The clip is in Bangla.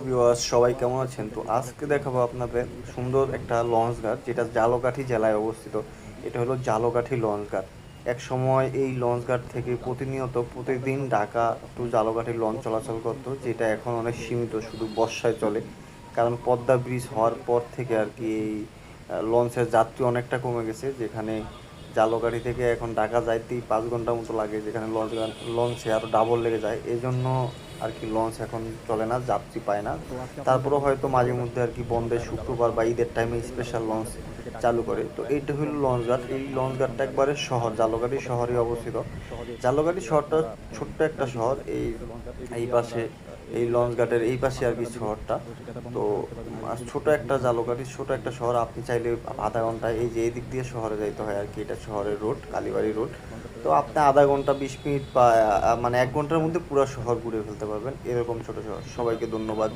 ভিউয়ার্স সবাই কেমন আছেন? তো আজকে দেখাবো আপনাদের সুন্দর একটা লঞ্চ ঘাট যেটা ঝালকাঠি জেলায় অবস্থিত। এটা হলো ঝালকাঠি লঞ্চ ঘাট। এক সময় এই লঞ্চ ঘাট থেকে প্রতিদিন ঢাকা টু ঝালকাঠি লঞ্চ চলাচল করতো, যেটা এখন অনেক সীমিত, শুধু বর্ষায় চলে। কারণ পদ্মা ব্রিজ হওয়ার পর থেকে আর কি এই লঞ্চের যাত্রী অনেকটা কমে গেছে, যেখানে ঝালকাঠি থেকে এখন ঢাকা যাইতেই 5 ঘন্টা মতো লাগে, যেখানে লঞ্চে আরও ডাবল লেগে যায়। এই জন্য আর কি লঞ্চ এখন চলে না, যাত্রী পায় না। তারপরেও হয়তো মাঝে মধ্যে আর কি বন্ধের শুক্রবার বা ঈদের টাইমে স্পেশাল লঞ্চ চালু করে। তো এইটা হলো লঞ্চ ঘাট। এই লঞ্চ ঘাটটা একবারে শহর, ঝালকাঠি শহরে অবস্থিত। ঝালকাঠি শহরটা ছোট্ট একটা শহর। এই পাশে এই লঞ্চ ঘাটের এই পাশে আর কি শহরটা। তো ছোট একটা ঝালকাঠি ছোট একটা শহর। আপনি চাইলে আধা ঘন্টায় এই যে এদিক দিয়ে শহরে যাইতে হয় আর কি, এটা শহরের রোড, কালীবাড়ি রোড। তো আপনি আধা ঘন্টা 20 মিনিট বা মানে 1 ঘন্টার মধ্যে পুরো শহর ঘুরে ফেলতে পারবেন। এরকম ছোট শহর। সবাইকে ধন্যবাদ।